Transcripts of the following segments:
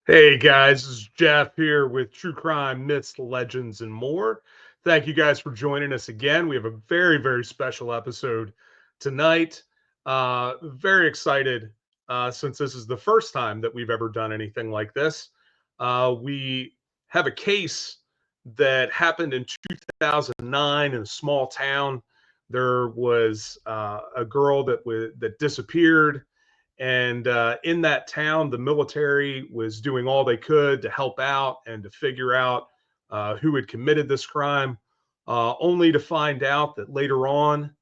Hey guys, this is Jeff here with True Crime, Myths, Legends, and more. Thank you guys for joining us again. We have a very special episode tonight. Very excited since this is the first time that we've ever done anything like this. We have a case that happened in 2009 in a small town. There was a girl that disappeared, and in that town, the military was doing all they could to help out and to figure out who had committed this crime, only to find out that later on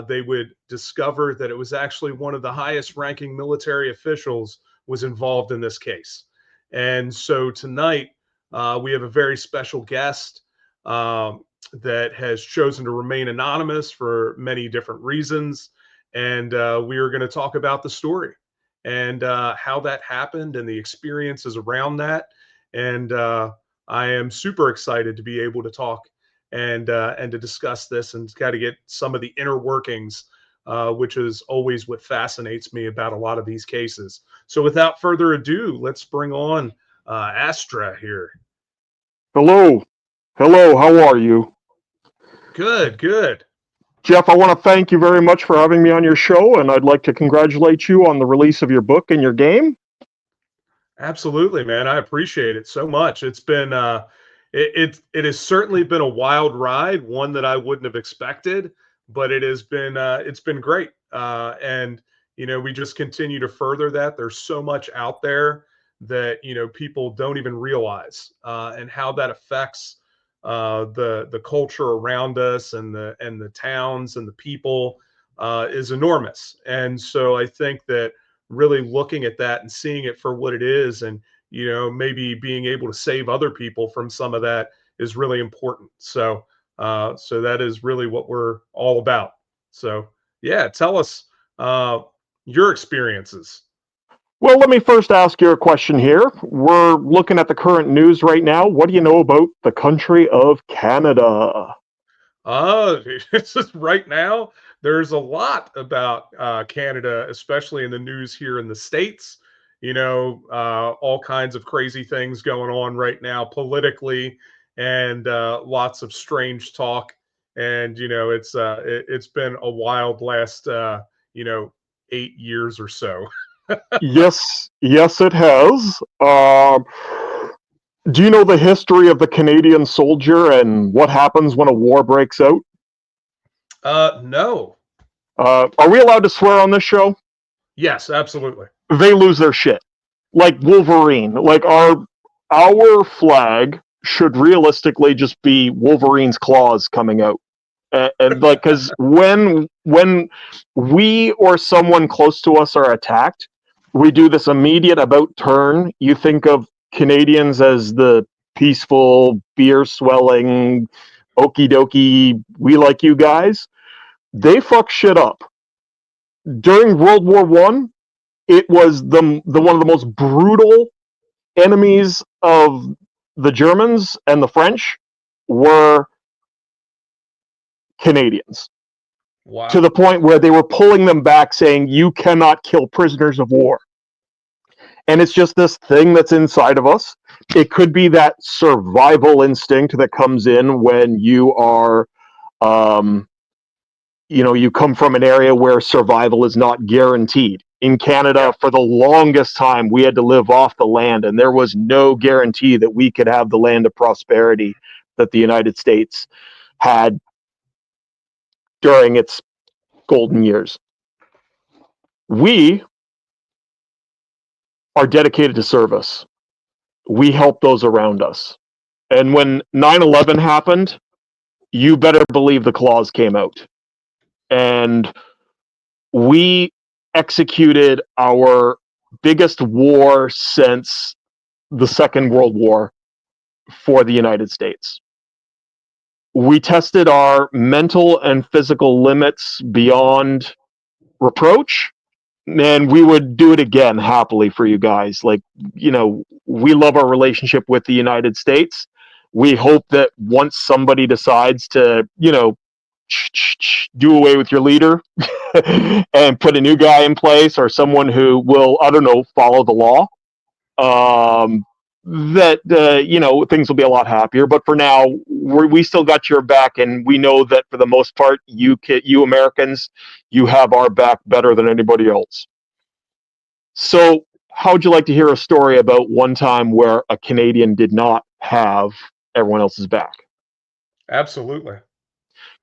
they would discover that it was actually one of the highest ranking military officials was involved in this case. And so tonight, we have a very special guest that has chosen to remain anonymous for many different reasons, and we are going to talk about the story and how that happened and the experiences around that. And I am super excited to be able to talk and to discuss this and kind of get some of the inner workings, which is always what fascinates me about a lot of these cases. So without further ado, let's bring on Astra here. Hello. Hello, how are you? Good. Jeff, I want to thank you very much for having me on your show, and I'd like to congratulate you on the release of your book and your game. Absolutely, man. I appreciate it so much. It's been it has certainly been a wild ride, one that I wouldn't have expected, but it's been great. And we just continue to further that. There's so much out there that people don't even realize, and how that affects the culture around us and the towns and the people is enormous. And so I think that really looking at that and seeing it for what it is, and maybe being able to save other people from some of that is really important. So that is really what we're all about. So yeah, tell us your experiences. Well, let me first ask you a question here. We're looking at the current news right now. What do you know about the country of Canada? Uh, it's just right now, there's a lot about Canada, especially in the news here in the States. All kinds of crazy things going on right now politically, and lots of strange talk. And it's been a wild last 8 years or so. Yes, it has. Do you know the history of the Canadian soldier and what happens when a war breaks out? No. Are we allowed to swear on this show? Yes, absolutely. They lose their shit. Like Wolverine. Like our flag should realistically just be Wolverine's claws coming out. And like, because when we or someone close to us are attacked, we do this immediate about turn. You think of Canadians as the peaceful, beer swelling, okie dokie, we like you guys. They fuck shit up. During World War One, it was the one of the most brutal enemies of the Germans and the French were Canadians, to Wow. the point where they were pulling them back saying, you cannot kill prisoners of war. And it's just this thing that's inside of us. It could be that survival instinct that comes in when you are, you come from an area where survival is not guaranteed. In Canada, Yeah. for the longest time, we had to live off the land, and there was no guarantee that we could have the land of prosperity that the United States had during its golden years. We are dedicated to service. We help those around us. And when 9/11 happened, you better believe the claws came out. And we executed our biggest war since the Second World War for the United States. We tested our mental and physical limits beyond reproach, and we would do it again happily for you guys. Like, we love our relationship with the United States. We hope that once somebody decides to, do away with your leader and put a new guy in place, or someone who will, I don't know, follow the law, that things will be a lot happier. But for now, we still got your back, and we know that for the most part, you Americans, you have our back better than anybody else. So, how would you like to hear a story about one time where a Canadian did not have everyone else's back? Absolutely.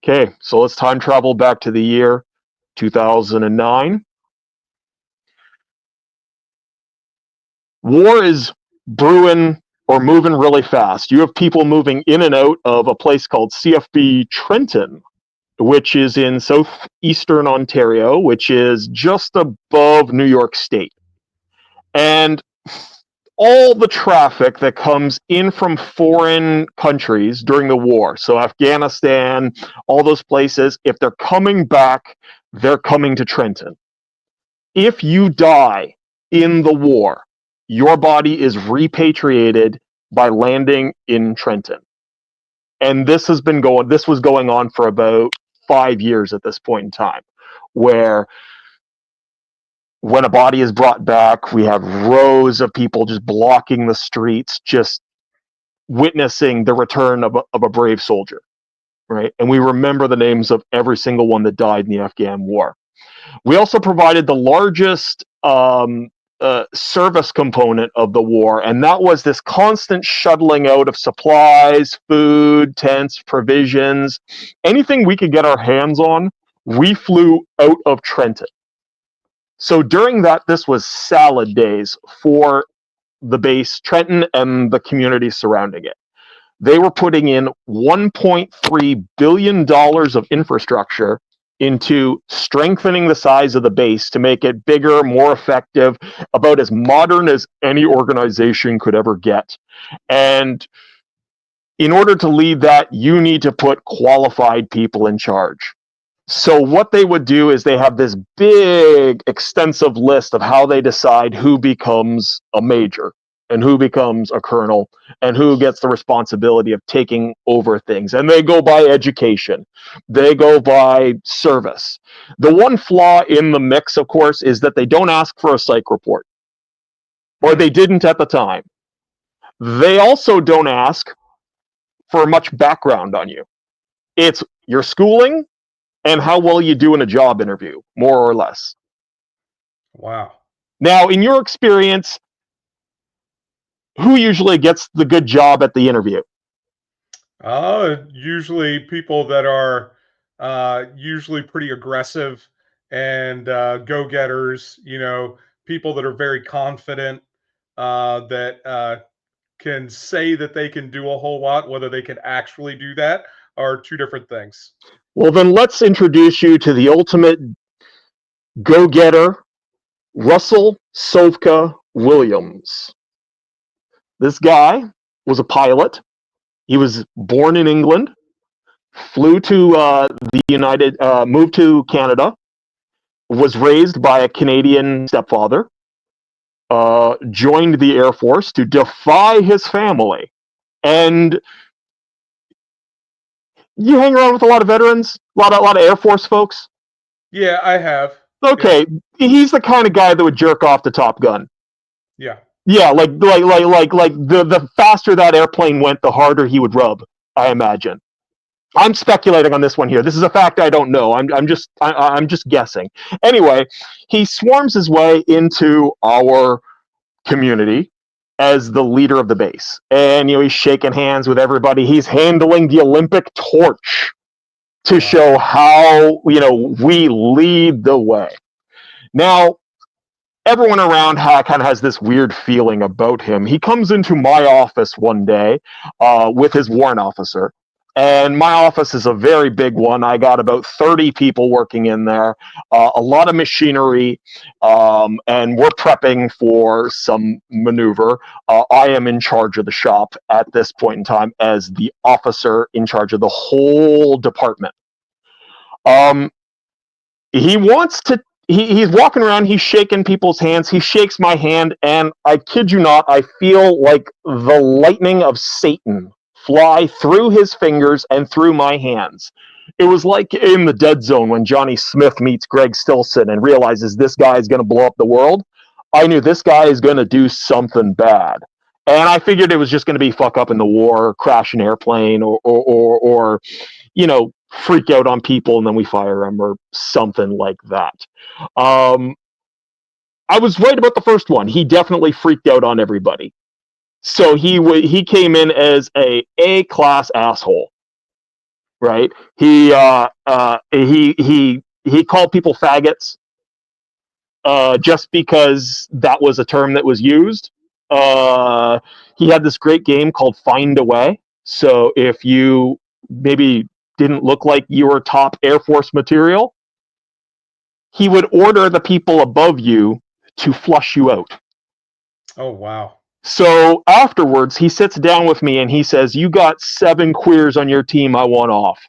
Okay, so let's time travel back to the year 2009. War is brewing or moving really fast. You have people moving in and out of a place called CFB Trenton, which is in southeastern Ontario, which is just above New York State. And all the traffic that comes in from foreign countries during the war, so Afghanistan, all those places, if they're coming back, they're coming to Trenton. If you die in the war, your body is repatriated by landing in Trenton. And this was going on for about 5 years at this point in time, where when a body is brought back, we have rows of people just blocking the streets, just witnessing the return of a brave soldier, right? And we remember the names of every single one that died in the Afghan war. We also provided the largest service component of the war, and that was this constant shuttling out of supplies, food, tents, provisions, anything we could get our hands on. We flew out of Trenton. So during that, this was salad days for the base, Trenton, and the community surrounding it. They were putting in $1.3 billion of infrastructure into strengthening the size of the base to make it bigger, more effective, about as modern as any organization could ever get. And in order to lead that, you need to put qualified people in charge. So what they would do is they have this big, extensive list of how they decide who becomes a major and who becomes a colonel and who gets the responsibility of taking over things. And they go by education. They go by service. The one flaw in the mix, of course, is that they don't ask for a psych report, or they didn't at the time. They also don't ask for much background on you. It's your schooling and how well you do in a job interview, more or less. Wow. Now, in your experience, who usually gets the good job at the interview? Usually people that are usually pretty aggressive and go-getters, people that are very confident, that can say that they can do a whole lot. Whether they can actually do that are two different things. Well, then let's introduce you to the ultimate go-getter, Russell Sovka Williams. This guy was a pilot. He was born in England, flew to moved to Canada, was raised by a Canadian stepfather, joined the Air Force to defy his family. And you hang around with a lot of veterans, a lot of Air Force folks. Yeah, I have. Okay, he's the kind of guy that would jerk off to Top Gun. Yeah. Yeah, like the faster that airplane went, the harder he would rub, I imagine. I'm speculating on this one here. This is a fact I don't know. I'm just guessing. Anyway, he swarms his way into our community as the leader of the base, and he's shaking hands with everybody. He's handling the Olympic torch to show how we lead the way. Now, everyone around kind of has this weird feeling about him. He comes into my office one day with his warrant officer. And my office is a very big one. I got about 30 people working in there, a lot of machinery, and we're prepping for some maneuver. I am in charge of the shop at this point in time as the officer in charge of the whole department. He wants to he's walking around, he's shaking people's hands, he shakes my hand, and I kid you not, I feel like the lightning of Satan fly through his fingers and through my hands. It was like in The Dead Zone when Johnny Smith meets Greg Stilson and realizes this guy is going to blow up the world. I knew this guy is going to do something bad. And I figured it was just going to be fuck up in the war, crash an airplane, or freak out on people and then we fire him or something like that. Um, I was right about the first one. He definitely freaked out on everybody. So he came in as a class asshole, right? He called people faggots just because that was a term that was used. He had this great game called Find a Way. So if you maybe didn't look like you were top Air Force material, he would order the people above you to flush you out. Oh, wow. So afterwards, he sits down with me and he says, "You got 7 queers on your team. I want off."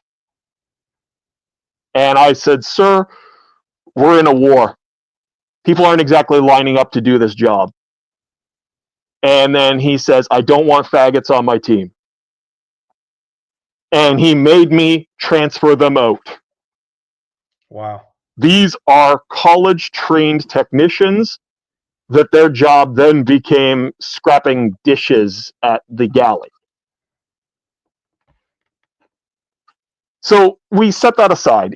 And I said, "Sir, we're in a war. People aren't exactly lining up to do this job." And then he says, "I don't want faggots on my team." And he made me transfer them out. Wow. These are college trained technicians that their job then became scrapping dishes at the galley. So we set that aside.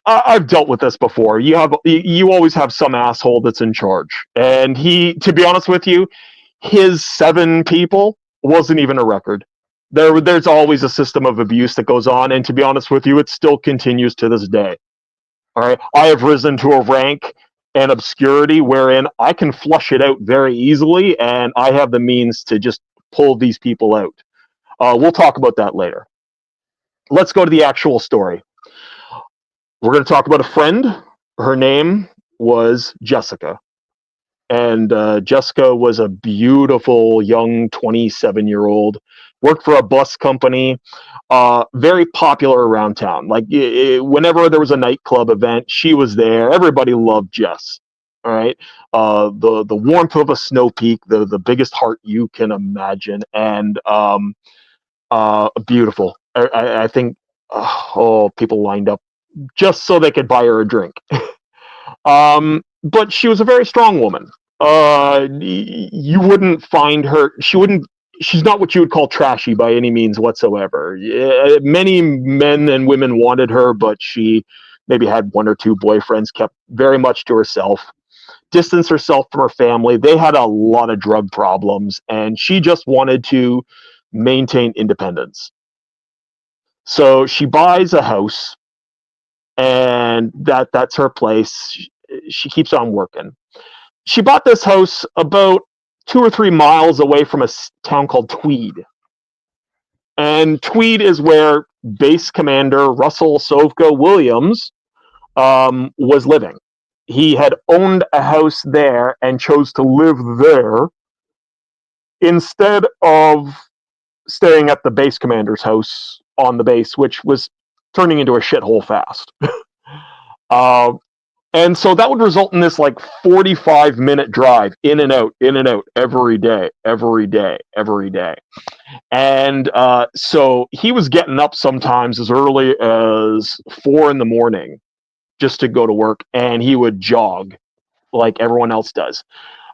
I've dealt with this before. You always have some asshole that's in charge, and to be honest with you, his 7 people wasn't even a record. There's always a system of abuse that goes on, and to be honest with you, it still continues to this day. All right, I have risen to a rank and obscurity wherein I can flush it out very easily, and I have the means to just pull these people out. We'll talk about that later. Let's go to the actual story. We're going to talk about a friend. Her name was Jessica. And Jessica was a beautiful young 27-year-old, worked for a bus company, very popular around town. Like whenever there was a nightclub event, she was there. Everybody loved Jess. All right, the warmth of a snow peak, the biggest heart you can imagine, and beautiful. I think people lined up just so they could buy her a drink. But she was a very strong woman. You wouldn't find her. She's not what you would call trashy by any means whatsoever. Many men and women wanted her, but she maybe had 1 or 2 boyfriends, kept very much to herself, distanced herself from her family. They had a lot of drug problems, and she just wanted to maintain independence. So she buys a house, and that's her place. She keeps on working. She bought this house about 2 or 3 miles away from a town called Tweed. And Tweed is where Base Commander Russell Sovka Williams was living. He had owned a house there and chose to live there instead of staying at the base commander's house on the base, which was turning into a shithole fast. And so that would result in this like 45-minute drive in and out every day. And so he was getting up sometimes as early as 4 a.m. just to go to work, and he would jog like everyone else does.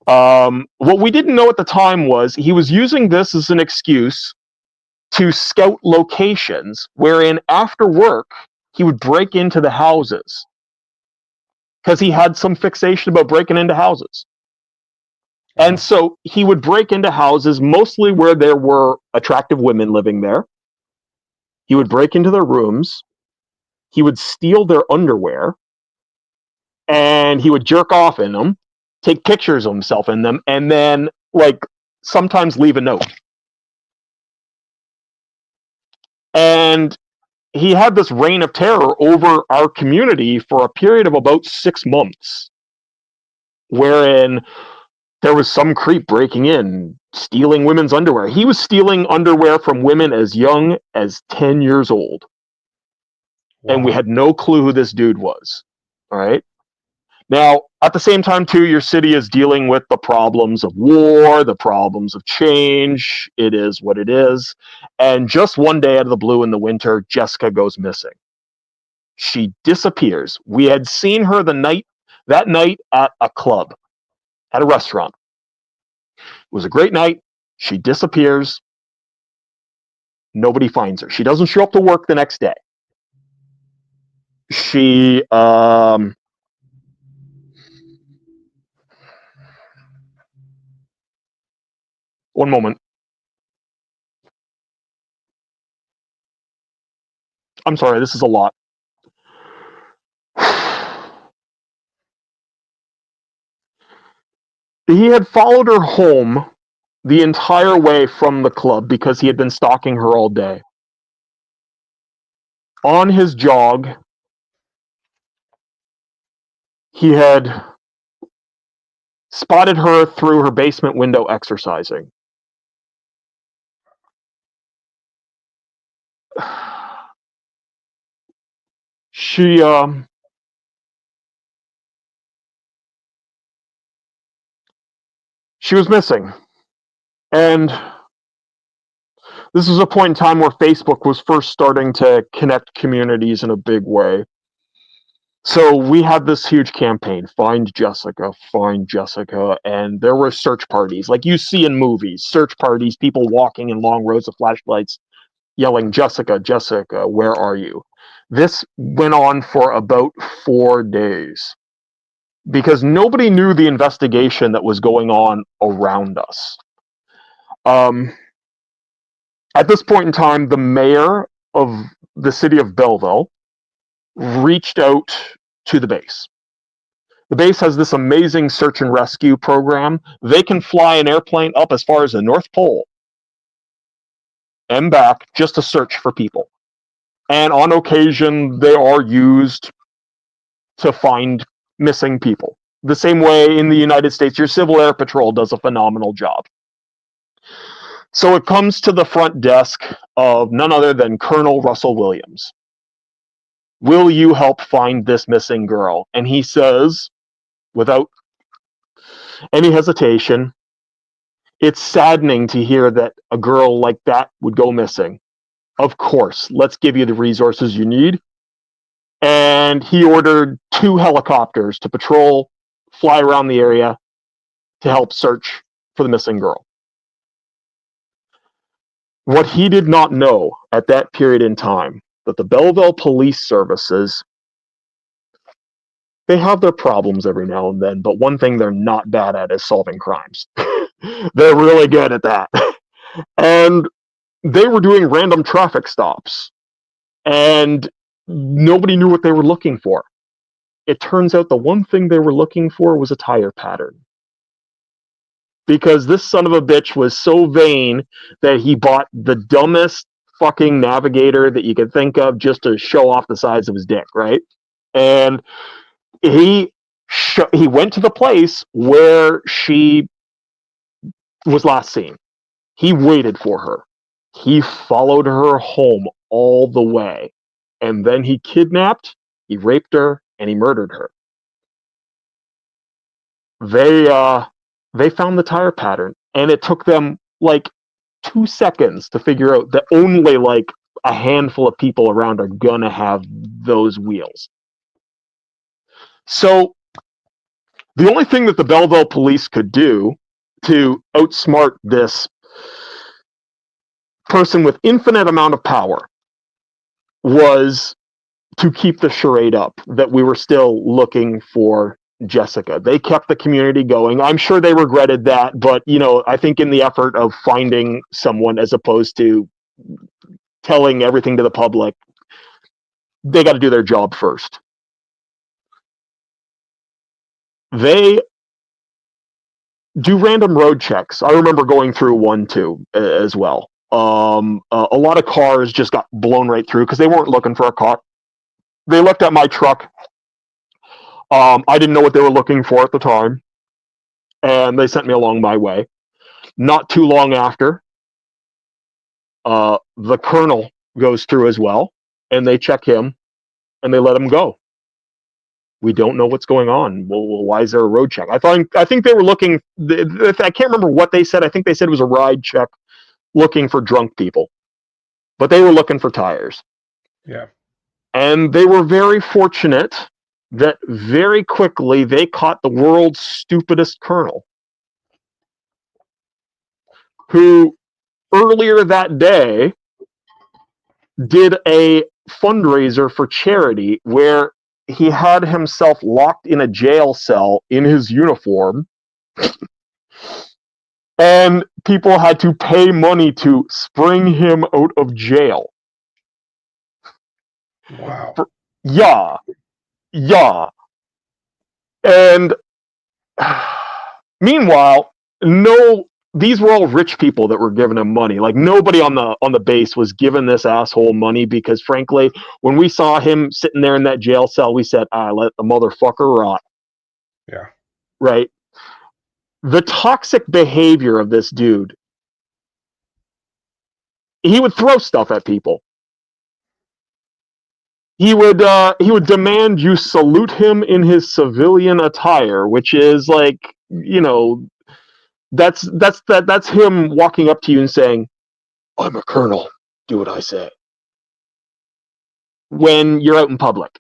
What we didn't know at the time was he was using this as an excuse to scout locations wherein after work he would break into the houses because he had some fixation about breaking into houses. And so he would break into houses mostly where there were attractive women living there. He would break into their rooms. He would steal their underwear. And he would jerk off in them, take pictures of himself in them, and then, like, sometimes leave a note. And he had this reign of terror over our community for a period of about 6 months, wherein there was some creep breaking in, stealing women's underwear. He was stealing underwear from women as young as 10 years old. Wow. And we had no clue who this dude was. All right. Now, at the same time, too, your city is dealing with the problems of war, the problems of change. It is what it is. And just one day out of the blue in the winter, Jessica goes missing. She disappears. We had seen her that night at a club. at a restaurant. It was a great night. She disappears. Nobody finds her. She doesn't show up to work the next day. She, one moment. I'm sorry, this is a lot. He had followed her home the entire way from the club because he had been stalking her all day. On his jog, he had spotted her through her basement window exercising. She was missing. And this was a point in time where Facebook was first starting to connect communities in a big way. So we had this huge campaign, find Jessica, and there were search parties, like you see in movies, search parties, people walking in long rows of flashlights, yelling, Jessica, Jessica, where are you? This went on for about 4 days because nobody knew the investigation that was going on around us. At this point in time, the mayor of the city of Belleville reached out to the base. The base has this amazing search and rescue program. They can fly an airplane up as far as the North Pole and back just to search for people. And on occasion, they are used to find missing people. The same way in the United States, your Civil Air Patrol does a phenomenal job. So it comes to the front desk of none other than Colonel Russell Williams. Will you help find this missing girl? And he says, without any hesitation, it's saddening to hear that a girl like that would go missing. Of course, let's give you the resources you need. And he ordered 2 helicopters to patrol, fly around the area to help search for the missing girl. What he did not know at that period in time, that the Belleville police services, they have their problems every now and then, but one thing they're not bad at is solving crimes. They're really good at that. And they were doing random traffic stops, and nobody knew what they were looking for. It turns out the one thing they were looking for was a tire pattern. Because this son of a bitch was so vain that he bought the dumbest fucking navigator that you could think of just to show off the size of his dick, right? And he went to the place where she was last seen. He waited for her. He followed her home all the way. And then he kidnapped, he raped her, and he murdered her. They found the tire pattern, and it took them like 2 seconds to figure out that only like a handful of people around are gonna have those wheels. So the only thing that the Belleville police could do to outsmart this person with infinite amount of power was to keep the charade up that we were still looking for Jessica. They kept the community going. I'm sure they regretted that, but I think in the effort of finding someone as opposed to telling everything to the public, they got to do their job first. They do random road checks. I remember going through one too as well. A lot of cars just got blown right through because they weren't looking for a car. They looked at my truck. I didn't know what they were looking for at the time, and they sent me along my way. Not too long after, the colonel goes through as well, and they check him, and they let him go. We don't know what's going on. Well, why is there a road check? I think they were looking. I can't remember what they said. I think they said it was a ride check, looking for drunk people, but they were looking for tires. Yeah. And they were very fortunate that very quickly they caught the world's stupidest colonel, who earlier that day did a fundraiser for charity where he had himself locked in a jail cell in his uniform, and people had to pay money to spring him out of jail. Wow. Yeah. And meanwhile, these were all rich people that were giving him money. Like, nobody on the base was giving this asshole money, because frankly, when we saw him sitting there in that jail cell, we said, let the motherfucker rot. Yeah. Right? The toxic behavior of this dude, he would throw stuff at people. He would demand you salute him in his civilian attire, which is like, that's him walking up to you and saying, "I'm a colonel. Do what I say." When you're out in public.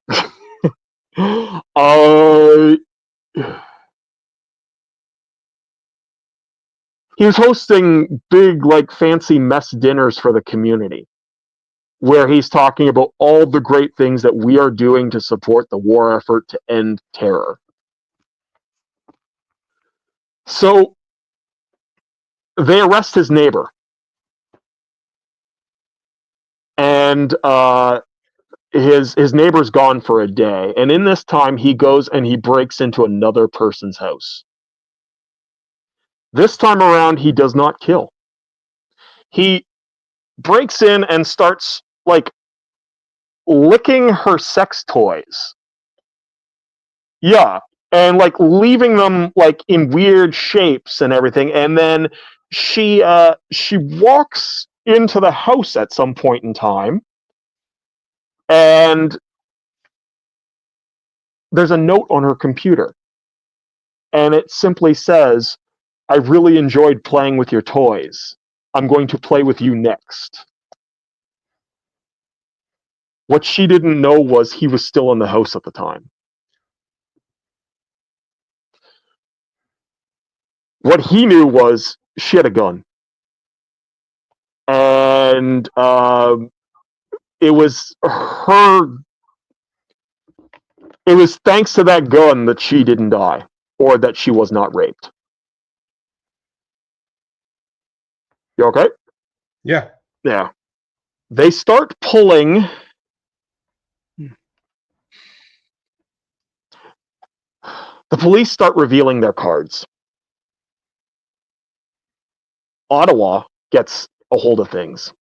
He was hosting big, like, fancy mess dinners for the community, where he's talking about all the great things that we are doing to support the war effort to end terror. So they arrest his neighbor, and his neighbor's gone for a day, and in this time he goes and he breaks into another person's house. This time around, he does not kill. He breaks in and starts, like, licking her sex toys. Yeah, and, like, leaving them, like, in weird shapes and everything. And then she walks into the house at some point in time, and there's a note on her computer, and it simply says, "I really enjoyed playing with your toys. I'm going to play with you next." What she didn't know was he was still in the house at the time. What he knew was she had a gun. And it was thanks to that gun that she didn't die, or that she was not raped. You okay? Yeah. Yeah. They start pulling. The police start revealing their cards. Ottawa gets a hold of things.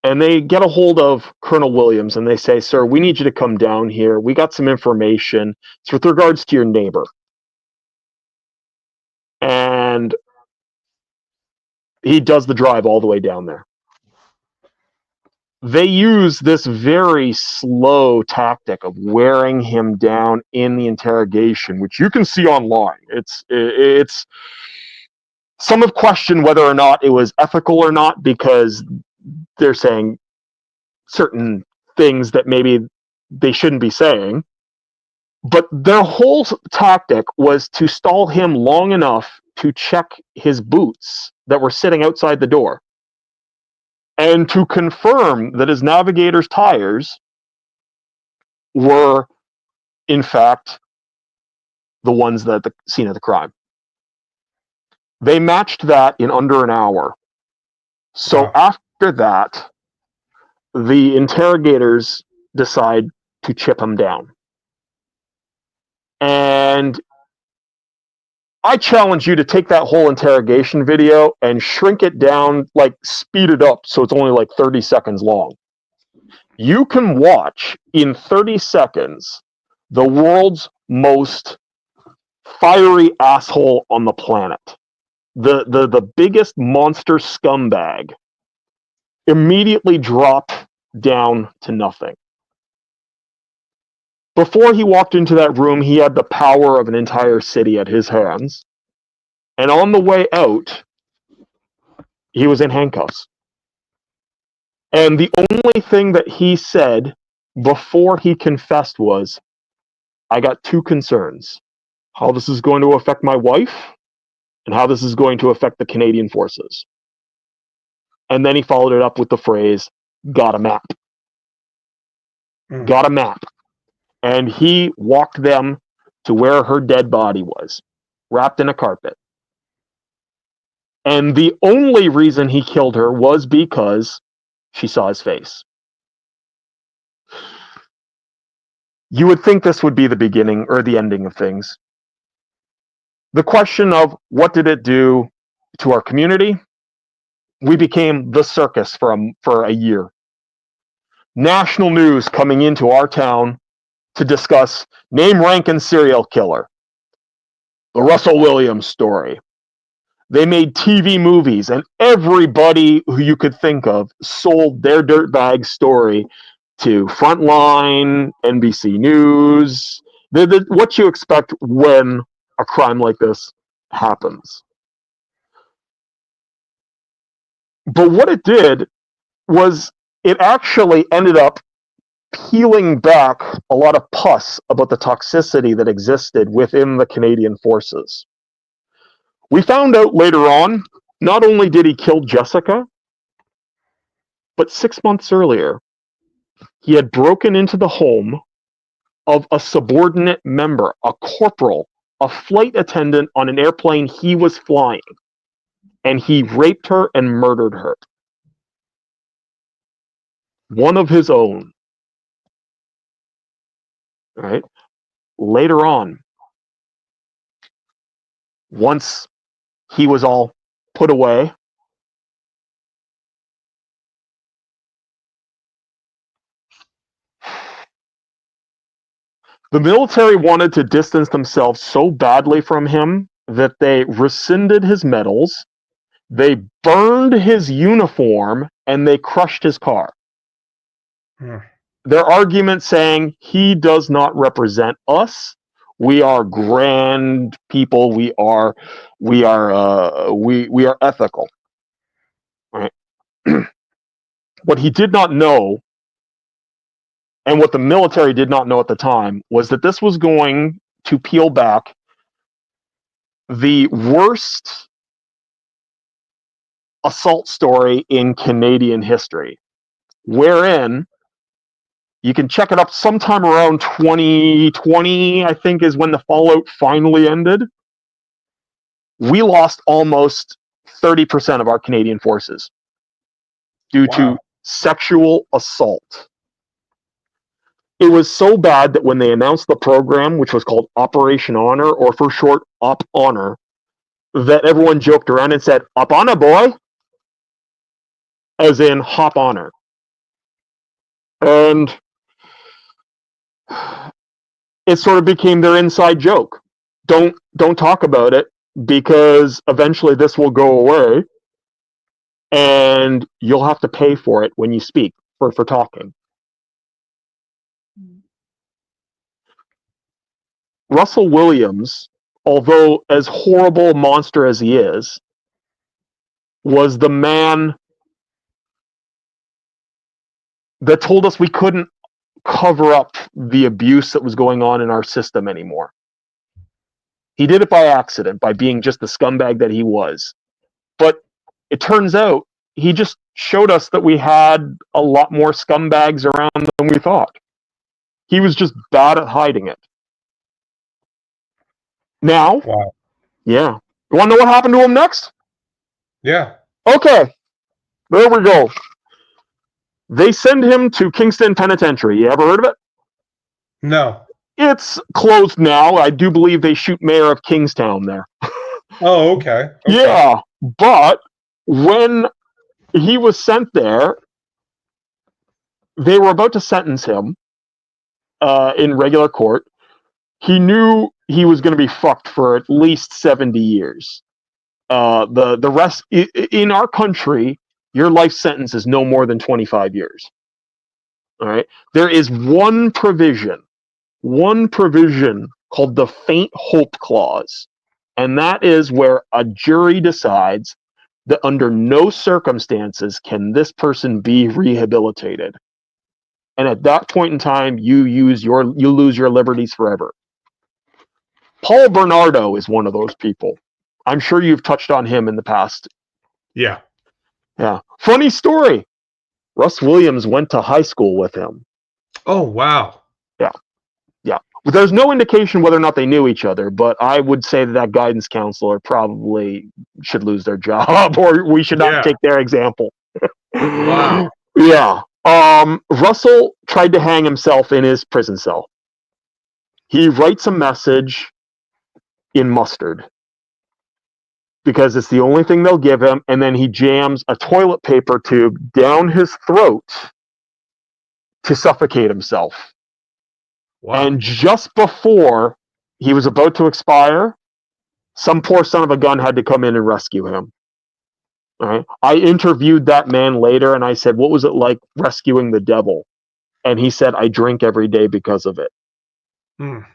And they get a hold of Colonel Williams, and they say, "Sir, we need you to come down here. We got some information. It's with regards to your neighbor." And he does the drive all the way down there. They use this very slow tactic of wearing him down in the interrogation, which you can see online. It's some have questioned whether or not it was ethical or not, because they're saying certain things that maybe they shouldn't be saying. But their whole tactic was to stall him long enough to check his boots that were sitting outside the door, and to confirm that his navigator's tires were, in fact, the ones that at the scene of the crime. They matched that in under an hour. So after that, the interrogators decide to chip him down. And I challenge you to take that whole interrogation video and shrink it down, like speed it up so it's only like 30 seconds long. You can watch in 30 seconds the world's most fiery asshole on the planet, the biggest monster scumbag, immediately drop down to nothing. Before he walked into that room, he had the power of an entire city at his hands. And on the way out, he was in handcuffs. And the only thing that he said before he confessed was, I got two concerns: how this is going to affect my wife and how this is going to affect the Canadian Forces. And then he followed it up with the phrase, got a map. Got a map. And he walked them to where her dead body was, wrapped in a carpet. And the only reason he killed her was because she saw his face. You would think this would be the beginning or the ending of things. The question of what did it do to our community? We became the circus for a year. National news coming into our town to discuss name, rank, and serial killer. The Russell Williams story. They made TV movies, and everybody who you could think of sold their dirtbag story to Frontline, NBC News. What you expect when a crime like this happens. But what it did was it actually ended up peeling back a lot of pus about the toxicity that existed within the Canadian Forces. We found out later on, not only did he kill Jessica, but 6 months earlier, he had broken into the home of a subordinate member, a corporal, a flight attendant on an airplane he was flying, and he raped her and murdered her. One of his own. Right? Later on, once he was all put away, the military wanted to distance themselves so badly from him that they rescinded his medals, they burned his uniform, and they crushed his car. Their argument saying he does not represent us. We are grand people. We are ethical. Right? What he did not know, and what the military did not know at the time, was that this was going to peel back the worst assault story in Canadian history, wherein you can check it up sometime around 2020, I think, is when the fallout finally ended. We lost almost 30% of our Canadian forces due to sexual assault. It was so bad that when they announced the program, which was called Operation Honor, or for short, Op Honor, that everyone joked around and said, "Up Honor, boy," as in Hop Honor. And it sort of became their inside joke. Don't talk about it, because eventually this will go away and you'll have to pay for it when you speak for talking. Russell Williams, although as horrible a monster as he is, was the man that told us we couldn't cover up the abuse that was going on in our system anymore. He did it by accident, by being just the scumbag that he was. But it turns out he just showed us that we had a lot more scumbags around than we thought. He was just bad at hiding it. Now, yeah. You want to know what happened to him next? Yeah. Okay. There we go. They send him to Kingston Penitentiary. You ever heard of it? No. It's closed now. I do believe they shoot Mayor of Kingstown there. Oh, okay. Yeah, but when he was sent there, they were about to sentence him in regular court. He knew he was going to be fucked for at least 70 years. The rest, in our country, your life sentence is no more than 25 years. All right. There is one provision called the faint hope clause. And that is where a jury decides that under no circumstances can this person be rehabilitated. And at that point in time, you lose your liberties forever. Paul Bernardo is one of those people. I'm sure you've touched on him in the past. Yeah. Yeah. Funny story. Russ Williams went to high school with him. Oh, wow. Yeah. Yeah. There's no indication whether or not they knew each other, but I would say that guidance counselor probably should lose their job, or we should not Yeah. take their example. Wow. Yeah. Russell tried to hang himself in his prison cell. He writes a message in mustard because it's the only thing they'll give him, and then he jams a toilet paper tube down his throat to suffocate himself. Wow. And just before he was about to expire, some poor son of a gun had to come in and rescue him. All right. I interviewed that man later and I said, "What was it like rescuing the devil?" And he said, "I drink every day because of it." Mm.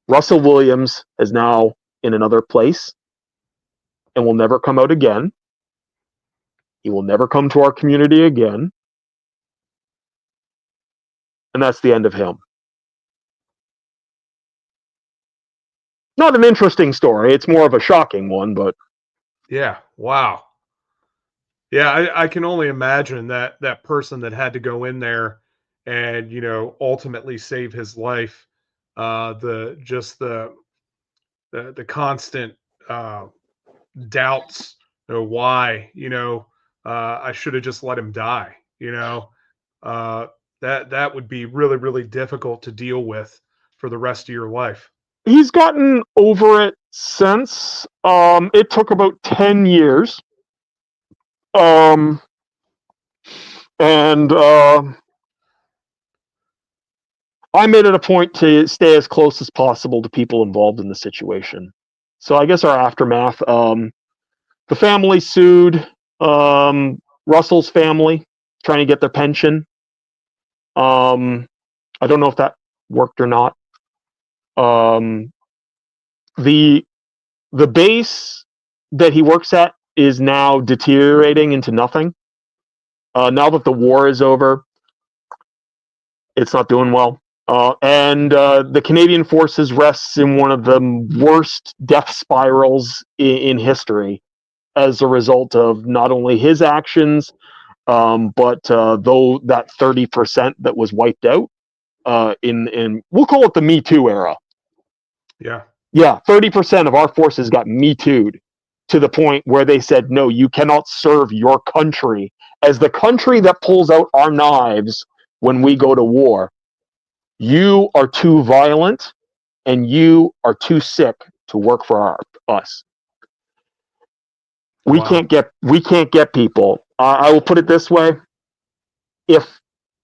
Russell Williams is now in another place and will never come out again. He will never come to our community again. And that's the end of him. Not an interesting story. It's more of a shocking one, but Yeah. Wow. Yeah, I can only imagine that that person that had to go in there and, ultimately save his life, the just the constant uh doubts, why, I should have just let him die, uh that would be really, really difficult to deal with for the rest of your life. he's gotten over it since. It took about 10 years. Um, and I made it a point to stay as close as possible to people involved in the situation. So I guess our aftermath, the family sued Russell's family, trying to get their pension. Um, I don't know if that worked or not. Um, the the base that he works at is now deteriorating into nothing. Now that the war is over, it's not doing well. And the Canadian Forces rests in one of the worst death spirals in history as a result of not only his actions, but though that 30% that was wiped out in we'll call it the Me Too era. Yeah. Yeah, 30% of our forces got Me Too'd to the point where they said, no, you cannot serve your country as the country that pulls out our knives when we go to war. You are too violent and you are too sick to work for us. Wow. We can't get people. I will put it this way: if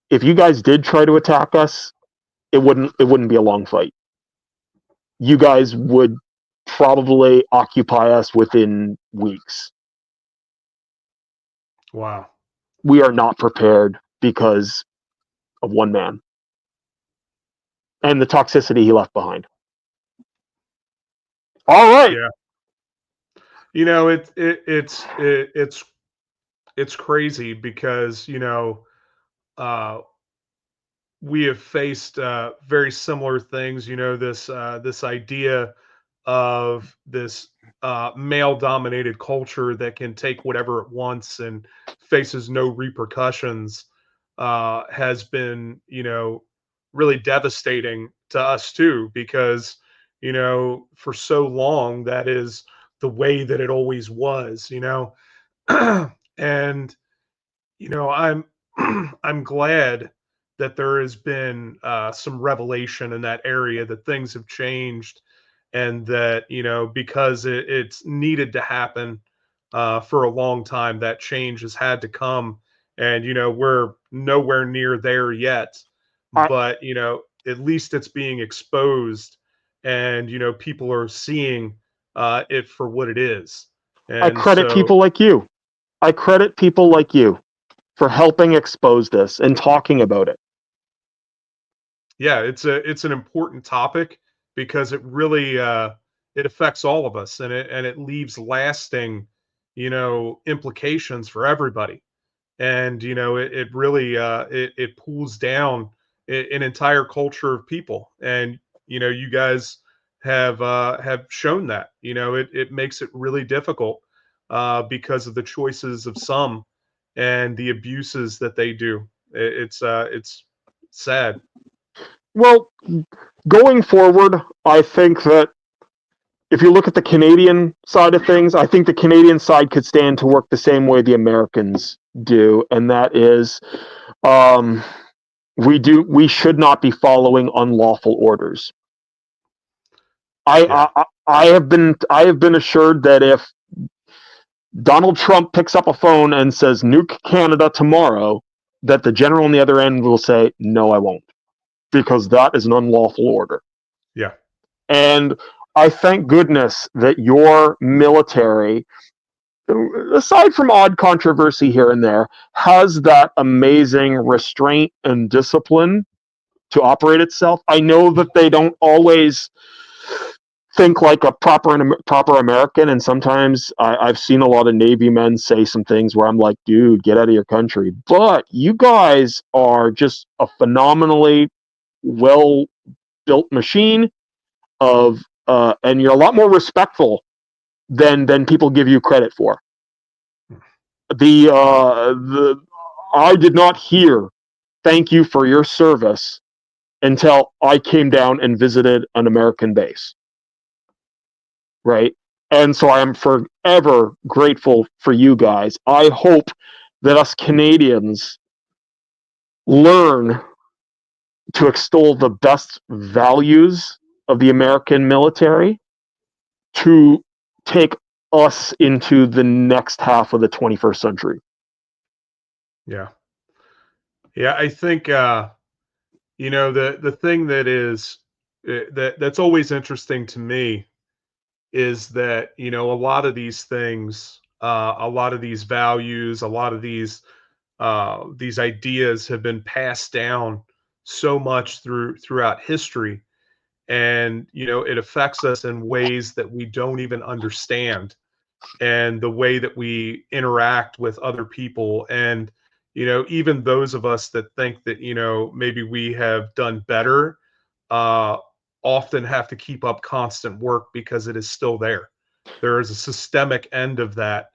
you guys did try to attack us, it wouldn't be a long fight. You guys would probably occupy us within weeks. Wow. We are not prepared because of one man and the toxicity he left behind. All right. Yeah. It's crazy because, uh we have faced very similar things. This idea of this male-dominated culture that can take whatever it wants and faces no repercussions has been, really devastating to us too, because for so long that is the way that it always was. And I'm I'm glad that there has been some revelation in that area, that things have changed, and that because it's needed to happen for a long time, that change has had to come, and we're nowhere near there yet, I, but at least it's being exposed, and people are seeing it for what it is, I and credit so people like you. I credit people like you for helping expose this and talking about it. yeah, it's an important topic because it really it affects all of us, and it leaves lasting implications for everybody, and it really it pulls down an entire culture of people, and you guys have shown that. It makes it really difficult because of the choices of some and the abuses that they do. It's sad. Well, going forward, I think that if you look at the Canadian side of things, I think the Canadian side could stand to work the same way the Americans do, and that is, um, we should not be following unlawful orders. Yeah. I have been assured that if Donald Trump picks up a phone and says nuke Canada tomorrow, that the general on the other end will say, no, I won't, because that is an unlawful order. Yeah. And I thank goodness that your military, aside from odd controversy here and there, has that amazing restraint and discipline to operate itself. I know that they don't always think like a proper American, and sometimes I've seen a lot of Navy men say some things where I'm like, dude, get out of your country. But you guys are just a phenomenally well built machine of, and you're a lot more respectful than people give you credit for. The I did not hear thank you for your service until I came down and visited an American base. Right? And so I am forever grateful for you guys. I hope that us Canadians learn to extol the best values of the American military to take us into the next half of the 21st century. Yeah. Yeah. I think the thing that is that's always interesting to me is that a lot of these things, a lot of these values, a lot of these ideas have been passed down so much throughout history, and it affects us in ways that we don't even understand, and the way that we interact with other people, and even those of us that think that maybe we have done better, uh, often have to keep up constant work because it is still there. There is a systemic end of that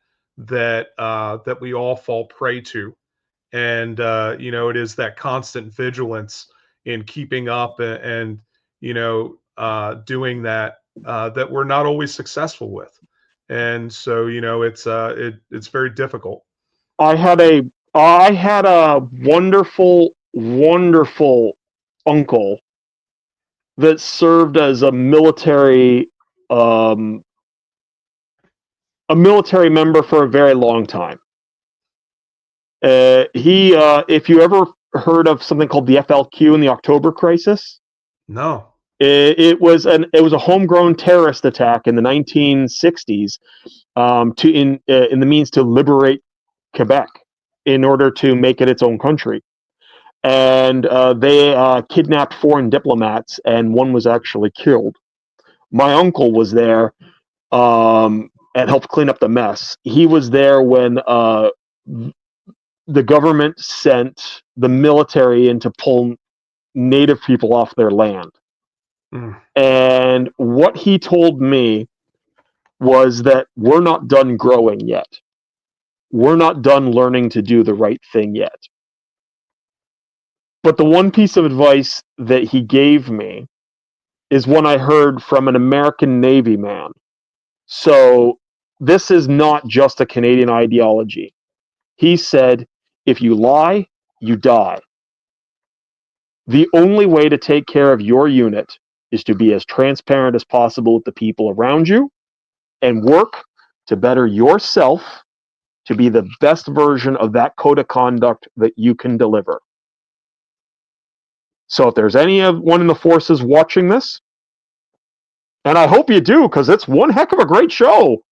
we all fall prey to, and it is that constant vigilance in keeping up and doing that that we're not always successful with, and so it's very difficult. I had a I had a wonderful uncle that served as um, a military member for a very long time. If you ever heard of something called the FLQ in the October Crisis, No. it was a homegrown terrorist attack in the 1960s, in the means to liberate Quebec in order to make it its own country. And they kidnapped foreign diplomats, and one was actually killed. My uncle was there, and helped clean up the mess. He was there when the government sent the military in to pull native people off their land. Mm. And what he told me was that we're not done growing yet. We're not done learning to do the right thing yet. But the one piece of advice that he gave me is one I heard from an American Navy man. So this is not just a Canadian ideology. He said, if you lie, you die. The only way to take care of your unit is to be as transparent as possible with the people around you and work to better yourself to be the best version of that code of conduct that you can deliver. So if there's anyone in the forces watching this, and I hope you do, because it's one heck of a great show.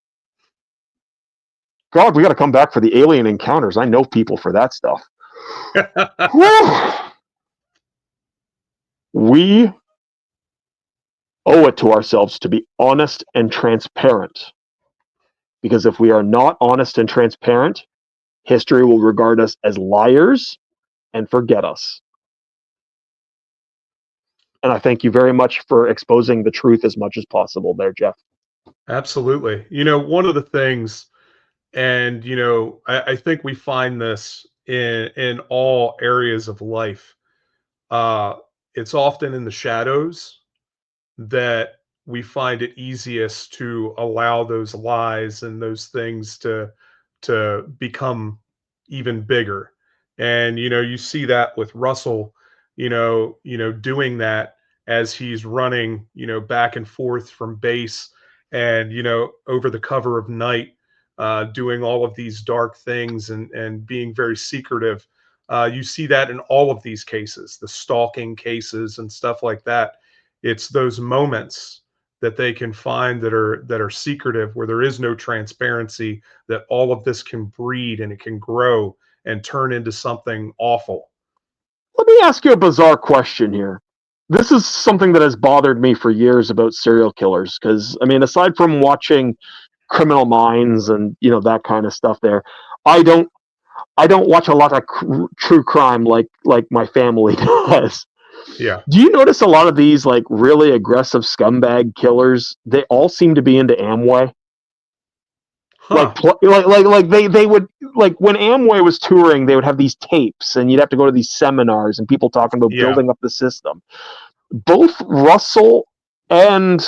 God, we got to come back for the alien encounters. I know people for that stuff. We owe it to ourselves to be honest and transparent. Because if we are not honest and transparent, history will regard us as liars and forget us. And I thank you very much for exposing the truth as much as possible there, Jeff. Absolutely. One of the things, and I think we find this in all areas of life. Uh, it's often in the shadows that we find it easiest to allow those lies and those things to become even bigger. And you see that with Russell, doing that as he's running, back and forth from base and over the cover of night, doing all of these dark things and being very secretive. You see that in all of these cases, the stalking cases and stuff like that. It's those moments that they can find that are secretive, where there is no transparency, that all of this can breed and it can grow and turn into something awful. Let me ask you a bizarre question here. This is something that has bothered me for years about serial killers, because I mean, aside from watching Criminal Minds and that kind of stuff, I don't I don't watch a lot of true crime like my family does. Yeah. Do you notice a lot of these like really aggressive scumbag killers? They all seem to be into Amway. Like, Huh. they would, like, when Amway was touring, they would have these tapes, and you'd have to go to these seminars and people talking about Yeah. building up the system. Both Russell and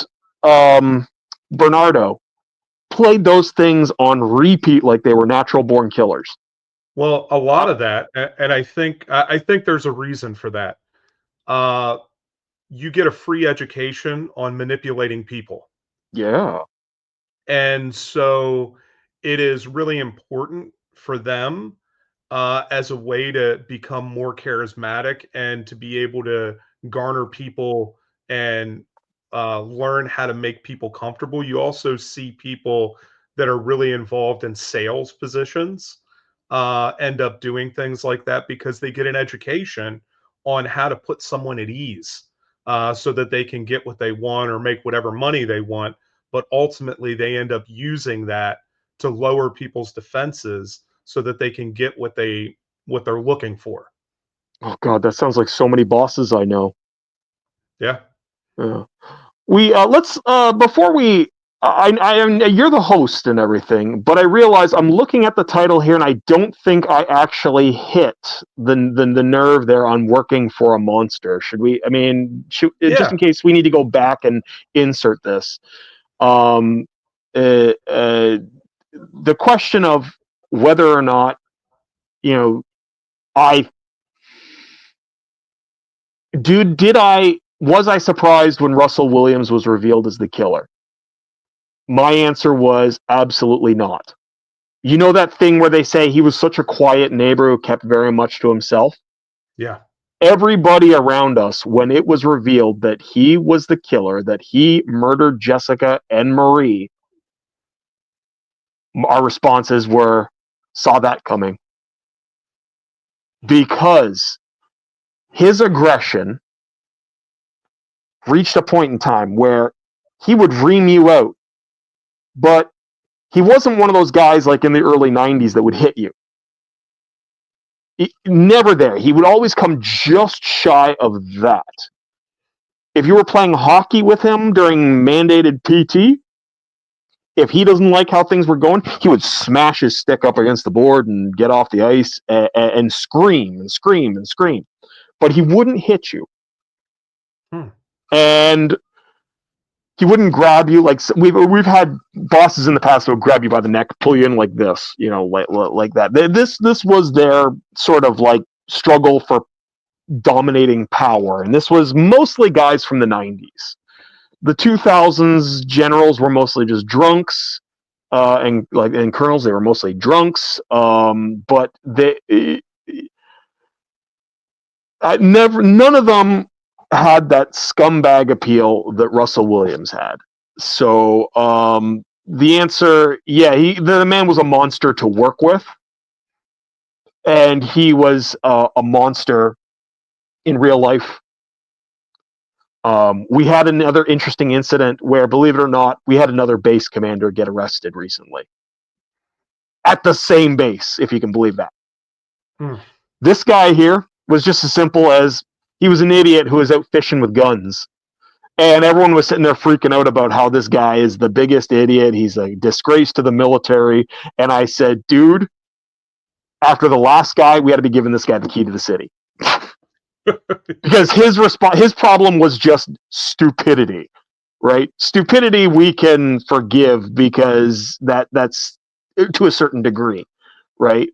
Bernardo played those things on repeat like they were natural born killers. Well, a lot of that, and I think there's a reason for that. Uh, you get a free education on manipulating people. Yeah. And so it is really important for them, as a way to become more charismatic and to be able to garner people and learn how to make people comfortable. You also see people that are really involved in sales positions end up doing things like that because they get an education on how to put someone at ease, so that they can get what they want or make whatever money they want. But ultimately, they end up using that to lower people's defenses so that they can get what they're looking for. Oh God, that sounds like so many bosses I know. Yeah. Yeah. We let's before we you're the host and everything, but I realize I'm looking at the title here and I don't think I actually hit the nerve there on working for a monster. Should we? I mean, just Yeah. in case we need to go back and insert this. Um, uh, uh, the question of whether or not you know I did I was I surprised when Russell Williams was revealed as the killer? My answer was absolutely not. You know that thing where they say he was such a quiet neighbor who kept very much to himself? Yeah. Everybody around us, when it was revealed that he was the killer, that he murdered Jessica and Marie, our responses were, saw that coming. Because his aggression reached a point in time where he would ream you out, but he wasn't one of those guys like in the early 90s that would hit you. Never there. He would always come just shy of that. If you were playing hockey with him during mandated PT, if he doesn't like how things were going, he would smash his stick up against the board and get off the ice and scream and scream and scream. But he wouldn't hit you. Hmm. And he wouldn't grab you like we've had bosses in the past who would grab you by the neck, pull you in like this, like that. This was their sort of like struggle for dominating power, and this was mostly guys from the 90s. The 2000s generals were mostly just drunks, and colonels, they were mostly drunks. But they none of them had that scumbag appeal that Russell Williams had. So the answer, yeah, the man was a monster to work with, and he was a monster in real life. We had another interesting incident where, believe it or not, we had another base commander get arrested recently at the same base, if you can believe that. Hmm. This guy here was just as simple as He was an idiot who was out fishing with guns. And everyone was sitting there freaking out about how this guy is the biggest idiot. He's a disgrace to the military. And I said, dude, after the last guy, we had to be giving this guy the key to the city. Because his problem was just stupidity, right? Stupidity we can forgive because that's to a certain degree, right?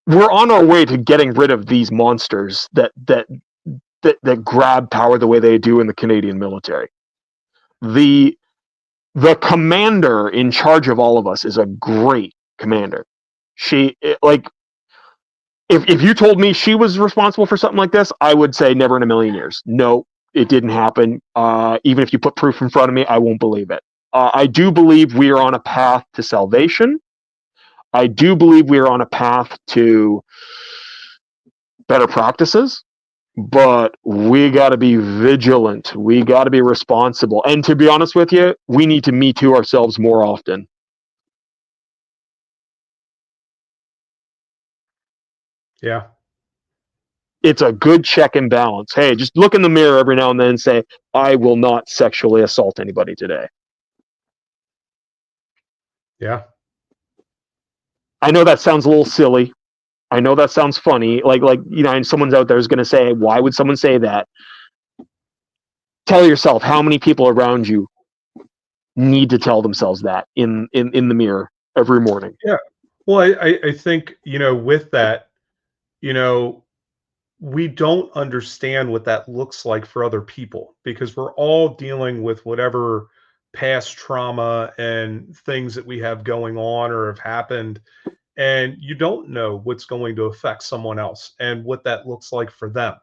We're on our way to getting rid of these monsters that grab power the way they do in the Canadian military. The commander in charge of all of us is a great commander. She like if you told me she was responsible for something like this, I would say never in a million years. No, it didn't happen. Even if you put proof in front of me, I won't believe it. I do believe we are on a path to salvation. I do believe we are on a path to better practices, but we got to be vigilant. We got to be responsible. And to be honest with you, we need to Me Too ourselves more often. Yeah. It's a good check and balance. Hey, just look in the mirror every now and then and say, I will not sexually assault anybody today. Yeah. I know that sounds a little silly. I know that sounds funny. And someone's out there is going to say, why would someone say that? Tell yourself how many people around you need to tell themselves that in the mirror every morning. Yeah. Well, I think, with that, you know, we don't understand what that looks like for other people because we're all dealing with whatever past trauma and things that we have going on or have happened. And you don't know what's going to affect someone else and what that looks like for them.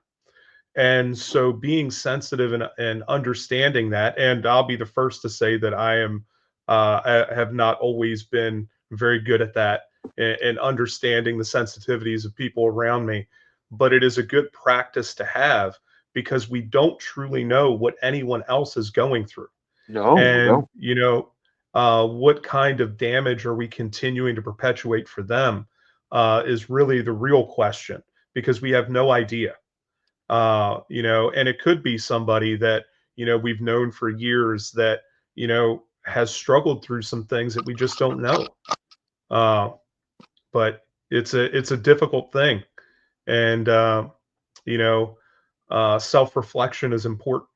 And so being sensitive and understanding that, and I'll be the first to say that I have not always been very good at that and understanding the sensitivities of people around me. But it is a good practice to have because we don't truly know what anyone else is going through. No, we And, don't. what kind of damage are we continuing to perpetuate for them is really the real question because we have no idea. And it could be somebody that, we've known for years that, has struggled through some things that we just don't know. Uh, but it's a difficult thing. And, self-reflection is important.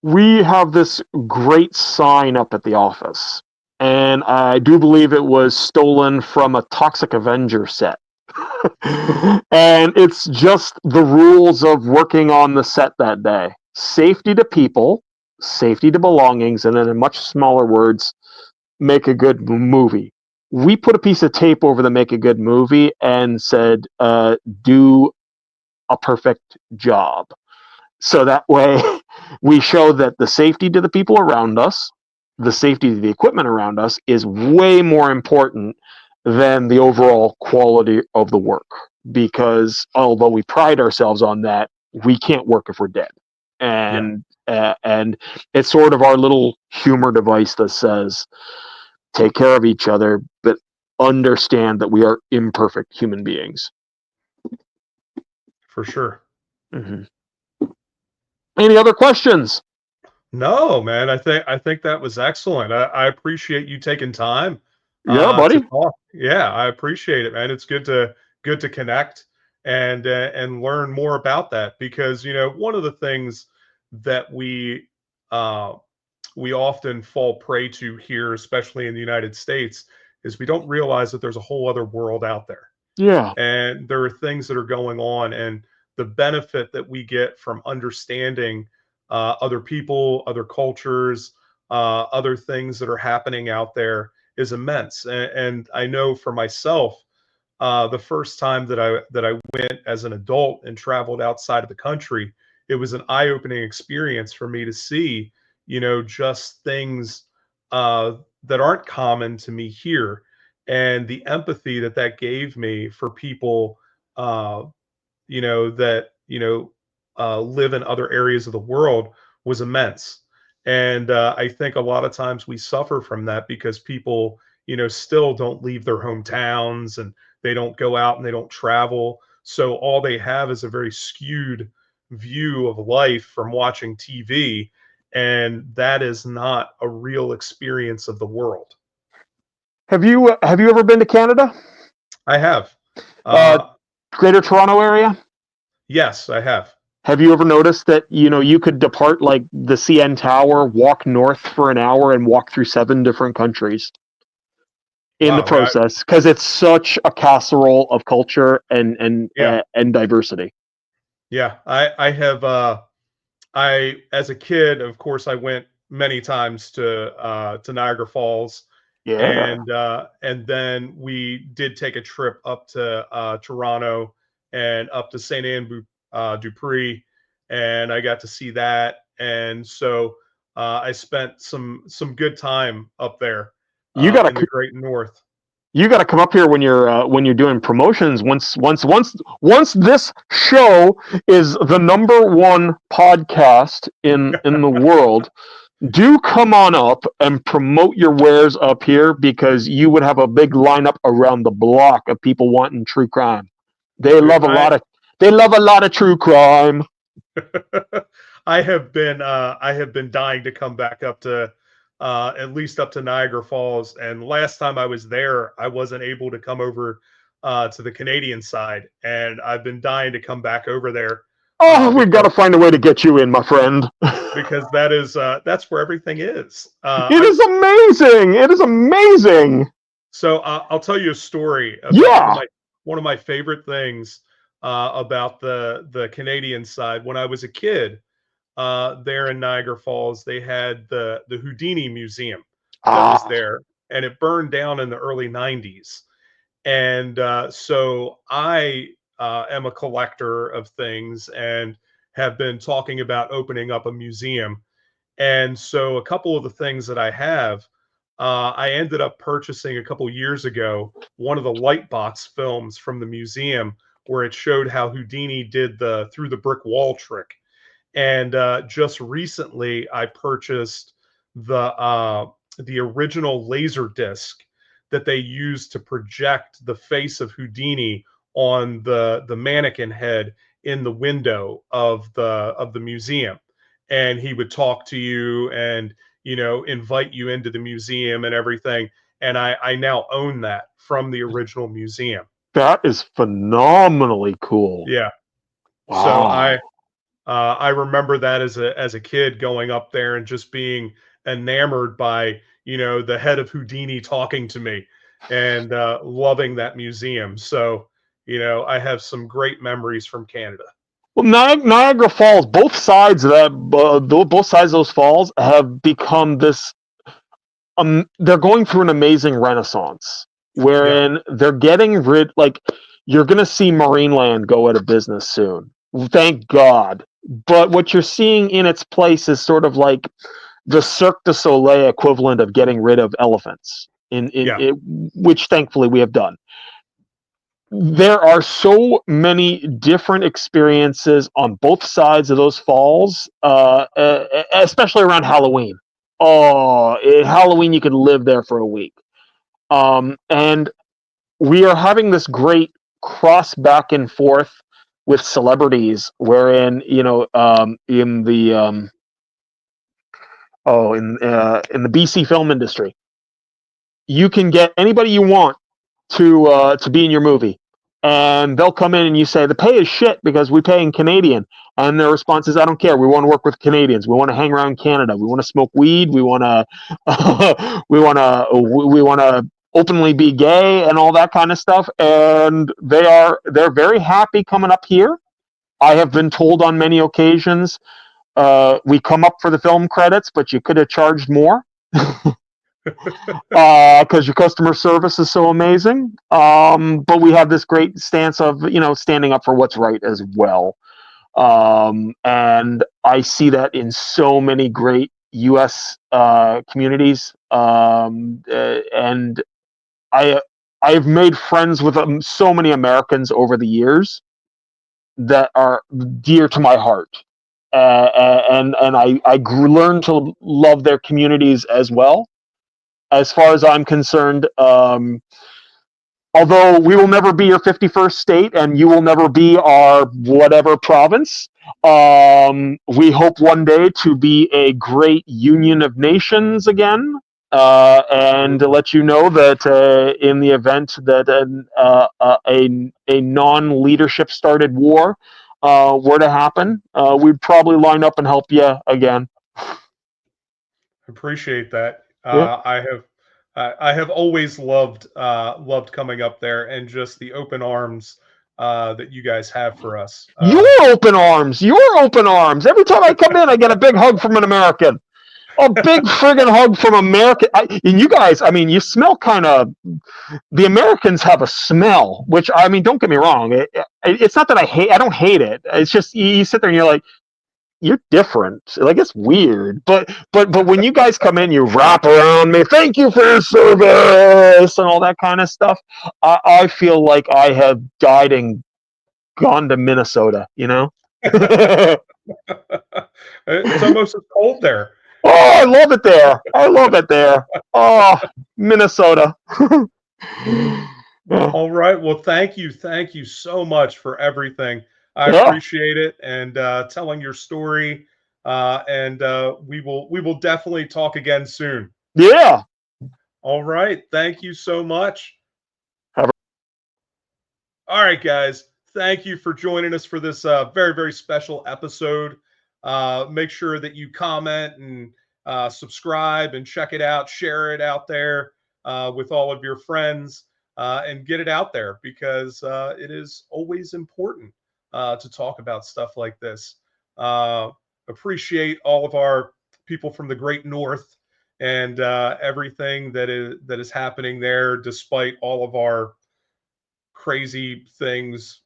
We have this great sign up at the office, and I do believe it was stolen from a Toxic Avenger set. And it's just the rules of working on the set that day: safety to people, safety to belongings, and then in much smaller words, make a good movie. We put a piece of tape over the make a good movie and said, do a perfect job. So that way we show that the safety to the people around us, the safety to the equipment around us is way more important than the overall quality of the work. Because although we pride ourselves on that, we can't work if we're dead. Yeah, And it's sort of our little humor device that says, take care of each other, but understand that we are imperfect human beings. for sure. Mm-hmm. Any other questions? No, man, I think that was excellent. I appreciate you taking time Yeah, to buddy. talk. Yeah, I appreciate it, man. It's good to connect and learn more about that because one of the things that uh, we often fall prey to here, especially in the United States, is we don't realize that there's a whole other world out there, Yeah. and there are things that are going on, and the benefit that we get from understanding other people, other cultures, other things that are happening out there is immense. And I know for myself, the first time that I went as an adult and traveled outside of the country, it was an eye-opening experience for me to see, just things uh, that aren't common to me here, and the empathy that that gave me for people, uh, that live in other areas of the world was immense. And I think a lot of times we suffer from that because people, still don't leave their hometowns and they don't go out and they don't travel. So all they have is a very skewed view of life from watching TV, and that is not a real experience of the world. Have you ever been to Canada? I have. Uh, Uh, Greater Toronto area? yes, I have. Have you ever noticed that you could depart like the CN Tower, walk north for an hour, and walk through 7 different countries in the Wow. process because it's such a casserole of culture Yeah. and diversity. Yeah. I have I as a kid, of course, I went many times to Niagara Falls, Yeah, and then we did take a trip up to Toronto and up to Saint Anne Dupree, and I got to see that, and so I spent some good time up there you gotta in the Great North. you got to come up here when you're doing promotions. Once this show is the #1 podcast in the world, do come on up and promote your wares up here because you would have a big lineup around the block of people wanting true crime. They Dude, love a lot of they love a lot of true crime. I have been dying to come back up to at least up to Niagara Falls. And last time I was there, I wasn't able to come over to the Canadian side, and I've been dying to come back over there Oh, we've got because to find a way to get you in, my friend. that's where everything is. It is amazing. It is amazing. So I'll tell you a story about Yeah. one of my favorite things about the Canadian side. When I was a kid, there in Niagara Falls, they had the Houdini Museum that was Ah, there, and it burned down in the early '90s. And so I am a collector of things and have been talking about opening up a museum. And so a couple of the things that I have, I ended up purchasing a couple years ago one of the Lightbox films from the museum where it showed how Houdini did the through the brick wall trick. And just recently, I purchased the original laser disc that they used to project the face of Houdini on the mannequin head in the window of the museum. And he would talk to you and invite you into the museum and everything. And I now own that from the original museum. that is phenomenally cool. Yeah. So Wow. I remember that as a kid going up there and just being enamored by the head of Houdini talking to me and loving that museum. So I have some great memories from Canada. Well, Niagara Falls, both sides of that, both sides of those falls have become this. They're going through an amazing renaissance, Yeah, wherein they're getting rid. Like, you're going to see Marineland go out of business soon. Thank God. But what you're seeing in its place is sort of like the Cirque du Soleil equivalent of getting rid of elephants, in yeah, it, which thankfully we have done. There are so many different experiences on both sides of those falls, especially around Halloween. Oh, Halloween, you could live there for a week. And we are having this great cross back and forth with celebrities, wherein in the BC film industry, you can get anybody you want to be in your movie, and they'll come in and you say the pay is shit because we pay in Canadian, and their response is I don't care. We want to work with Canadians. We want to hang around Canada. We want to smoke weed. We want to we want to openly be gay and all that kind of stuff. And they're very happy coming up here. I have been told on many occasions, we come up for the film credits, but you could have charged more because your customer service is so amazing. But we have this great stance of standing up for what's right as well. And I see that in so many great U.S. Communities, and I I've made friends with so many Americans over the years that are dear to my heart. And I learned to love their communities as well. As far as I'm concerned, although we will never be your 51st state and you will never be our whatever province, we hope one day to be a great union of nations again. And to let you know that in the event that a non-leadership started war were to happen, we'd probably line up and help you again. Appreciate that. Yeah. I have always loved coming up there and just the open arms that you guys have for us. Your open arms, your open arms. Every time I come in, I get a big hug from an American. A big friggin' hug from American. And you guys, I mean, you smell kind of. The Americans have a smell, which I mean, don't get me wrong. It's not that I don't hate it. It's just you sit there and you're like, you're different. Like it's weird, but when you guys come in, you wrap around me. Thank you for your service and all that kind of stuff. I feel like I have died and gone to Minnesota. You know. Oh, It's almost as cold there. I love it there. I love it there. Oh, Minnesota. Yeah. All right. Well, thank you so much for everything. I Yeah. appreciate it and telling your story. And we will definitely talk again soon. Yeah. All right. Thank you so much. Have All right, guys. Thank you for joining us for this very, very special episode. Make sure that you comment and subscribe and check it out, share it out there with all of your friends, and get it out there because it is always important to talk about stuff like this. Uh, Appreciate all of our people from the Great North and everything that is happening there, despite all of our crazy things,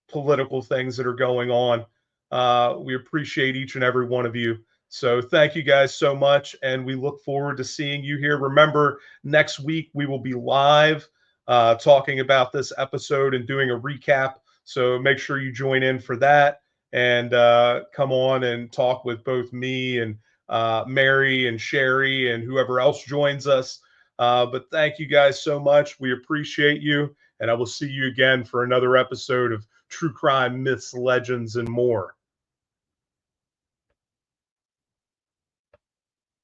political things that are going on. We appreciate each and every one of you. So thank you guys so much, and we look forward to seeing you here. Remember, next week we will be live talking about this episode and doing a recap. So make sure you join in for that and come on and talk with both me and Mary and Sherry and whoever else joins us. But thank you guys so much. We appreciate you. And I will see you again for another episode of True Crime Myths, Legends, and More.